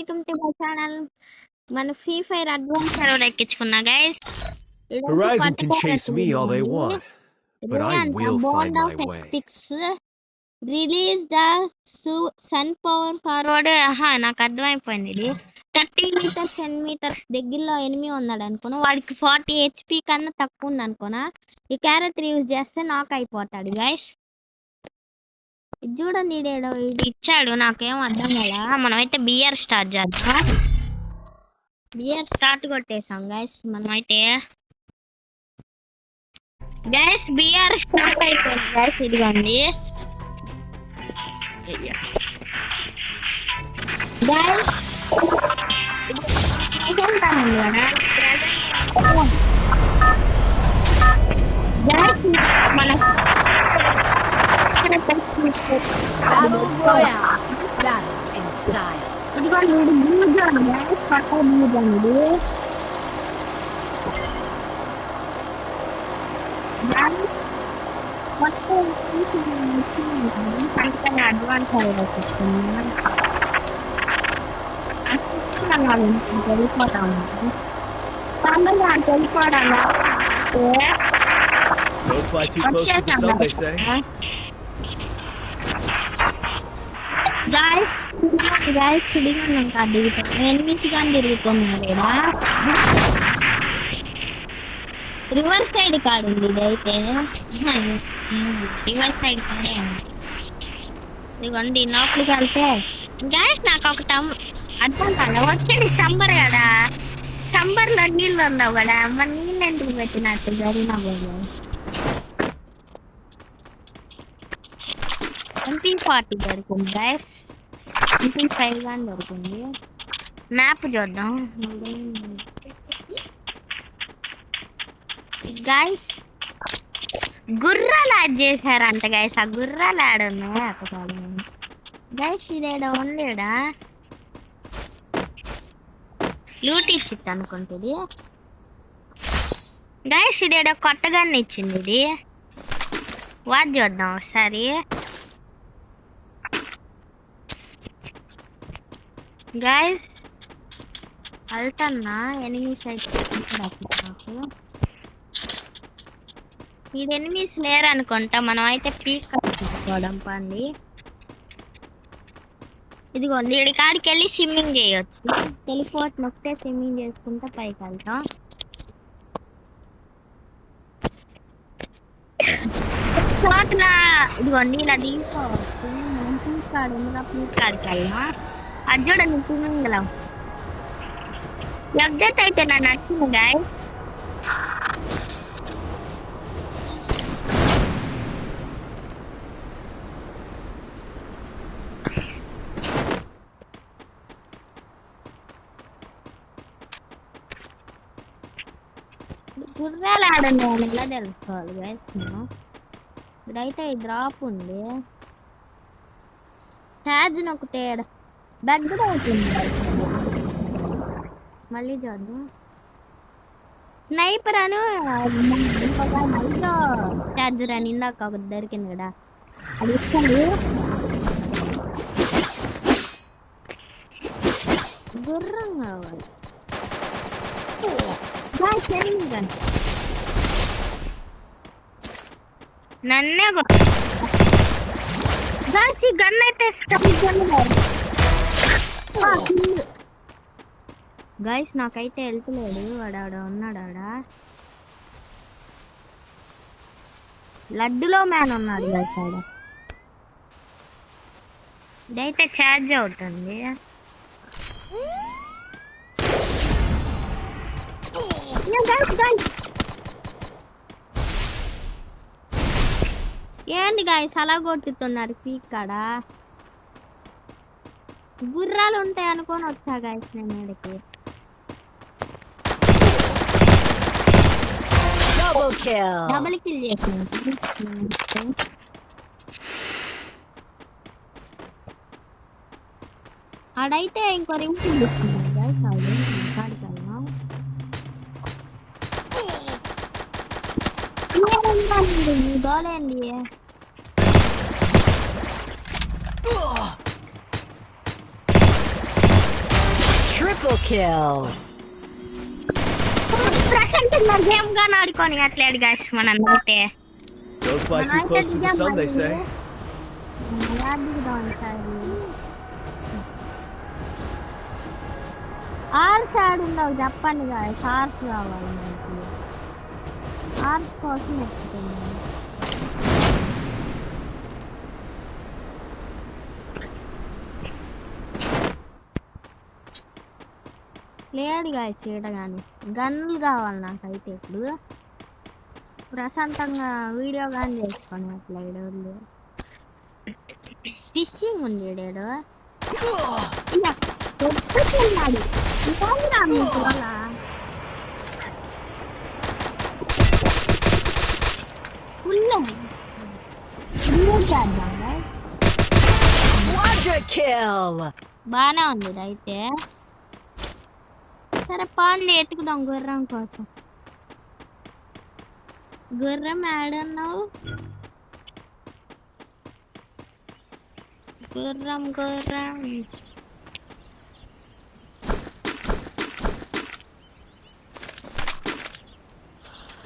Welcome to my channel. మన free fire advance server ఎక్కించుకున్నా guys. Horizon can chase me all they want, but I will find my way. Release the sun power forward. నాకు అర్థమైపోయింది. ఇది 30 metres 10 metres దగ్గరలో enemy ఉన్నాడు అనుకున్నా. వాడికి 40 HP కన్నా తక్కువ ఉంది అనుకున్నా. ఈ క్యారెక్టర్ యూజ్ చేస్తే నాక్ అయిపోతాడు గైస్. ఇది చూడండి, ఇది ఇచ్చాడు, నాకేం అర్థం కదా. మనమైతే బిఆర్ స్టార్ట్ చేద్దాం. బిఆర్ స్టార్ట్ కొట్టేసాం గైస్. మనమైతే గైస్ బిఆర్ స్టార్ట్ అయిపోయింది గైస్. ఇదిగోండి మన Battle Royale. Battle in style. Advance వెళ్ళిపోవడం Don't fly too close to the sun, they say. Guys ఇంకా దిగుతాం. ఎనిమిస్ కానీ తిరుగుతున్నాడు కదా. రివర్స్ సైడ్ కాడుంది ఇదైతే. రివర్స్ సైడ్ కాడే ఇదిగోండి. లోపలికి వెళ్తే గాయస్ నాకు ఒకటి అర్థం కాదు. వచ్చేది సంబర్ కదా, సంబర్ లో నీళ్ళు ఉన్నావు కదా, మరి నీళ్ళు ఎందుకు పెట్టినట్టు జరిగిన పోయి. MP40 దొరికింది గైస్. MP5 గాని దొరికింది. మ్యాప్ చూద్దాం గైస్. గుర్రాలు యాడ్ చేశారంట గైస్. ఆ గుర్రాలు యాడ్ ఉన్నాయి అక్కడ గైస్. ఇదేదో ఉండేడా లూట్ ఇచ్చిట్ అనుకుంటుంది గైస్. ఇదేదో కొత్తగా ఇచ్చింది. ఇది వాచ్ చూద్దాం ఒకసారి గైస్. అల్టన్నా ఎనిమి సైడ్ ఇది ఎనిమిస్ లేరు అనుకుంటా. మనం అయితే పీక్ కట్టుకోవడం పండి. ఇదిగోండి, ఈడి కాడికి వెళ్ళి స్విమ్మింగ్ చేయొచ్చు. టెలిపోర్ట్ నొక్కితే స్విమ్మింగ్ చేసుకుంటా పైకి వెళ్తాం. ఇదిగోండి ఇలా తీసుకోవచ్చు. మనం పీక్ కాడు ఎందుకు పీక్ కాడికి వెళ్ళినా. అది చూడండి స్విమ్మింగ్ లో అప్డేట్ అయితే నాకు నచ్చింది గాయస్. గుర్రాలు ఆడండి అని ఎలా తెలుసుకోవాలి గైస్. ఇప్పుడైతే ఈ డ్రాప్ ఉంది. ఛార్జ్ నొక్కితే దగ్గర అవుతుంది. మళ్ళీ చూద్దాం. స్నైపర్ అను ఇంకొక ఛార్జర్ అని ఇందాక ఒకటి దొరికింది కదా, అది ఇస్తుంది. గుర్రం కావాలి. నన్నే గన్ అయితే గైస్. నాకైతే వెళ్తలేదు. వాడాడ ఉన్నాడు. ఆడ లడ్డులో మ్యాన్ ఉన్నాడు గైస్. ఆడ ఇదైతే ఛార్జ్ అవుతుంది. ఏంది గాయస్ అలా కొట్టుతున్నారు పీక్ కాడ. గుర్రాలు ఉంటాయి అనుకొని వచ్చా గాయస్ నేను ఇక్కడికి. డబుల్ కిల్ చేసాను. ఆడైతే ఇంకో రింగ్ తీసుకున్నాను గాయస్. దోలేండి. Triple kill. ప్రశాంతంగా గేమ్ గా ఆడుకొని అట్లేడు గైస్ మనం అయితే Don't fly too close to the sun, they say. ఆర్స్ ఆడున్నావు చెప్పండి గాయస్ ఆర్స్ కావాలి మనకి ఆర్స్ కోసం ఎక్కుతున్నాను లేడు గాయస్ చేయడగాని గన్నులు కావాలి నాకైతే ఇప్పుడు ప్రశాంతంగా వీడియో కానీ చేసుకోండి అట్లా ఇడవలు ఫిషింగ్ ఉంది ఇడాడు కొట్టుకున్నాడు ఇవాళ మీకు అలా Quadra kill. బానే ఉంది అయితే సరే పాండి ఎత్తుకుదాం గుర్రం కోసం గుర్రం ఆడన్నావు గుర్రం గుర్రం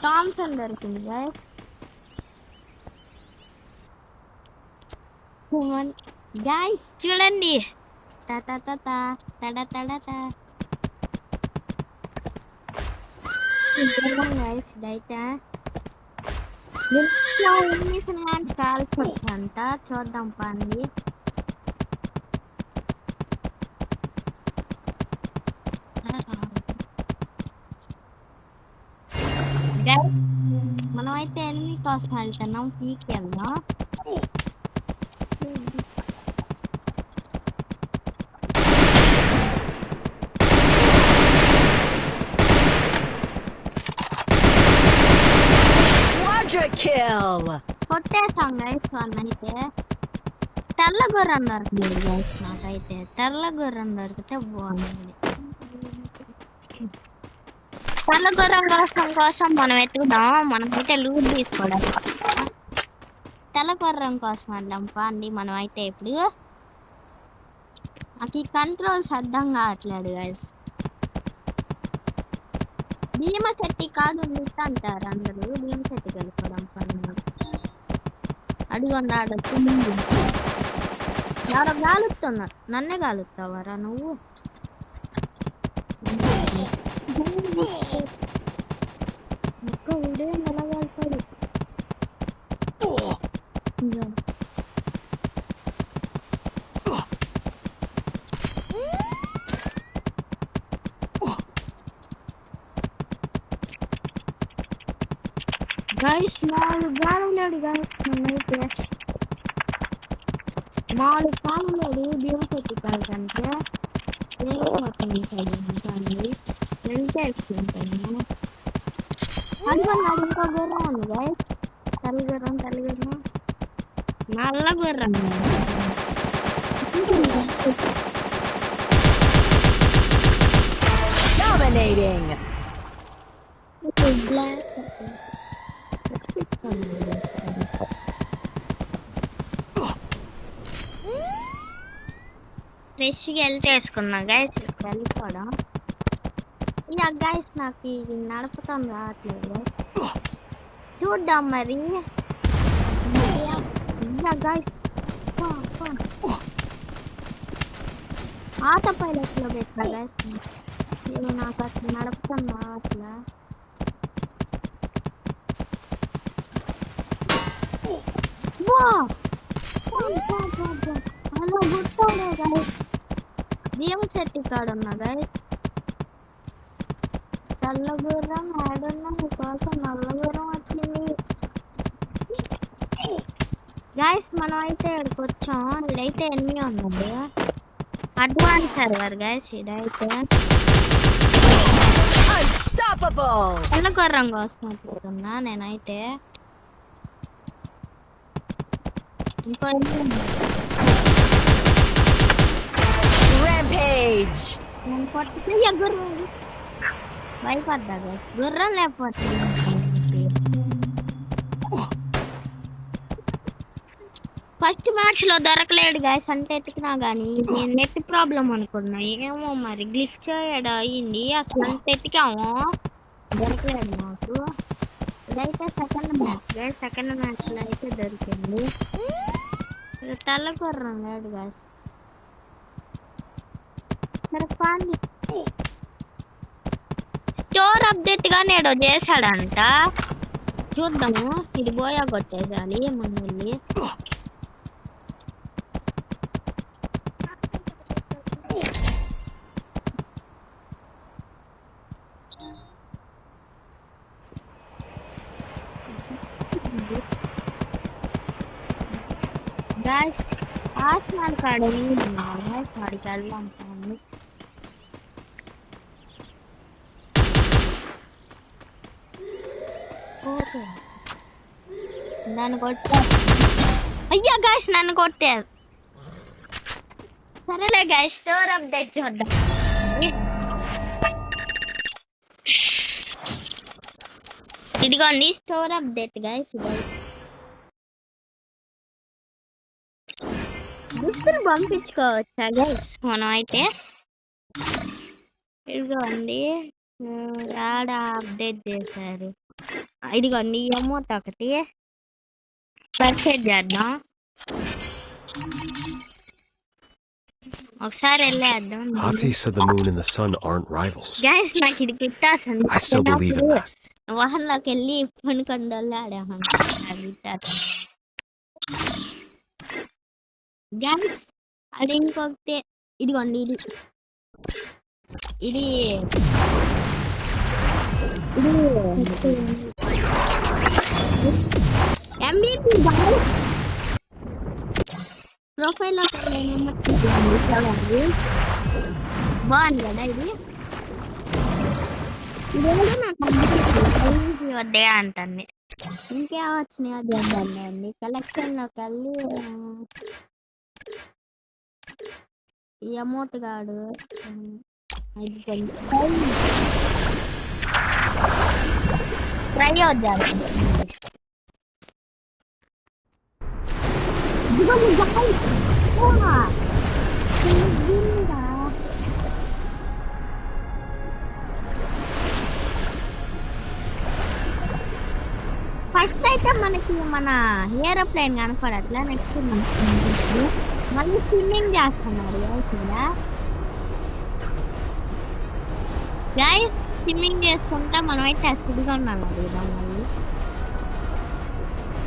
థామ్సన్ దొరికింది గాయ్స్ చూడండి గాయ్స్ అయితే కాల్స్ అంట చూద్దాం పండి మనం అయితే ఎనిమిది కోసం వెళ్తున్నాం పీకి వెళ్దాం Quadra kill. కొట్టేసాం గైస్ వన్ అయితే తెల్ల గుర్రం దొరికింది గైస్ నాకైతే తెల్ల గుర్రం దొరికితే బాగుంది తెల్ల గుర్రం కోసం మనం ఎత్తుకుదాం మనమైతే లూట్ తీసుకోవడం తెల్ల గుర్రం కోసం వెళ్దాం పండి మనం అయితే ఇప్పుడు నాకు ఈ కంట్రోల్స్ అర్థం కావట్లేదు గైస్ భీమశెట్టి కాడు లిట్ అంటారు అందరూ భీమశెట్టి వెళ్ళిపోవడం పని అడిగొన్నాడు ఎవరో గాలుతున్నారు నన్నే గాలుతావారా నువ్వు ఒక్క వీడే నెలగాల్తాడు గైస్ 4 గాలులేడు గైస్ నన్నైతే 4 గాలులేడు భీమశెట్టి కాలంటే వెళ్తే ఎక్కుంటాను అనుకున్నాడు ఇంకో గుర్రం ఉంది గైస్ తెల్ల గుర్రం నల్ల గుర్రం Dominating. ఫ్రెష్గా వెళ్తే వేసుకున్నా గైస్ వెళ్ళిపోవడం ఇక గైస్ నాకు ఇది నడపటం రావట్లేదు చూద్దాం మరి గైస్ ఆట పైలట్లో పెట్టా గైస్ ఇవి నాకు అసలు నడపటం రావట్లే హలో గుర్తాడే గైస్ భీమశెట్టి కాడున్నా గైస్ తెల్ల గుర్రం ఆడున్నా మీకోసం నల్ల గుర్రం వచ్చింది గైస్ మనం అయితే ఇక్కడికి వచ్చాం ఇదైతే ఎనిమిది ఉన్నది అడ్వాన్స్ సర్వర్ గైస్ ఇదైతే Unstoppable. తెల్ల గుర్రం కోసం అనుకుంటున్నా నేనైతే ఇంకో Rampage. నేను కొట్టితే గుర్రం భయపడ్డా గుర్రం లేకపోతే ఫస్ట్ మ్యాచ్ లో దొరకలేడు గైస్, అంటే ఎతికినా గానీ నేను నెట్ ప్రాబ్లం అనుకున్నా, ఏమో మరి గ్లిచ్ అయింది, అసలు అంత ఎతికాము దొరకలేదు నాకు. ఇదైతే second match guys, second match లో అయితే దొరికింది. తెల్లకొర్రం లేడు గైస్. సరే పాండి స్టోర్ అప్డేట్ గా నేడు చేశాడంట, చూద్దాము. ఇది బోయా కొట్టేసాలి ముందు వెళ్ళి. గాయస్ ఆస్మాన్ కాడ వాడికి వెళ్దాం పాండి. ఓకే దాన్ని కొట్టా, అయ్యా గాయస్ నన్ను కొట్టారు. సరేలే గాయస్ స్టోర్ అప్డేట్ చూద్దాం. ఇదిగోండి స్టోర్ అప్డేట్ గాయస్. గుర్తులు పంపించుకోవచ్చా గైస్ మనం అయితే? ఇదిగోండి యాడ అప్డేట్ చేశారు. ఇదిగోండి అమౌంట్ ఒకటి పర్చేజ్ చేద్దాం, ఒకసారి వెళ్ళేద్దాం. Hati said the moon and the sun aren't rivals. Guys నాకు ఇది గుర్తాసండి, I still believe in that. వాహనంలోకి వెళ్ళి పనుకొని ఆడామని గుర్తాసండి గైస్. అది ఇంకొకటి ఇదిగోండి, ఇది ఇది MVP ప్రొఫైల్ బాగుంది కదా ఇది. ఇదేదో నాకు వద్దే అంటుంది. ఇంకేం వచ్చినాయో చూద్దాండి. కలెక్షన్ లోకి వెళ్ళి ఈ అమౌంట్ గాడు ట్రై అవుద్దాం. ఫస్ట్ అయితే మనకి మన ఏరోప్లేన్ కనపడట్లా, నెక్స్ట్ మళ్ళీ స్విమ్మింగ్ చేస్తున్నాడు గైస్. స్విమ్మింగ్ చేసుకుంటా మనం అయితే సుడిగొండం అడుగుదాం. మళ్ళీ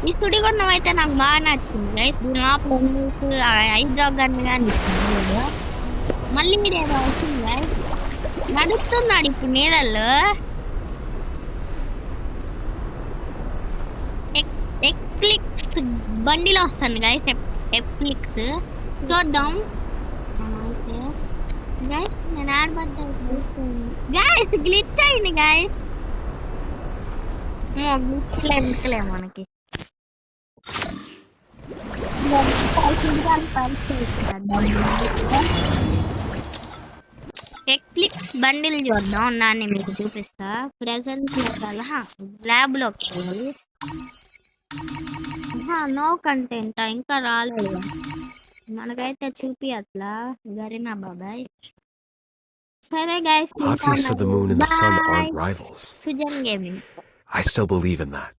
ఈ సుడిగొండం అయితే నాకు బాగా నచ్చింది గైస్. దీని లోపల హైడ్రోగన్ కానీ ఇస్తుంది. మళ్ళీ మీరు ఏదో వచ్చింది గైస్, నడుస్తున్నాడు ఇప్పుడు నీళ్ళల్లో. ఎక్లిక్స్ బండిలో వస్తుంది గైస్, ఎక్లిక్స్ చూద్దాం. గైస్ నేను ఆడబడ్డా గైస్, గ్లిచ్ అయింది గైస్. గ్లిచ్లే మనకి ఎక్లిక్స్ బండిల్ చూద్దాం, నాన్ని మీకు చూపిస్తా. ప్రెసెంట్ ల్యాబ్ లోకి వెళ్ళాలి. నో కంటెంట్ ఇంకా రాలేదు మనకైతే, చూపి అట్లా గరీనా బాబాయ్. సరే guys, Hati said the moon and the sun aren't rivals. Sujan gaming. I still believe in that.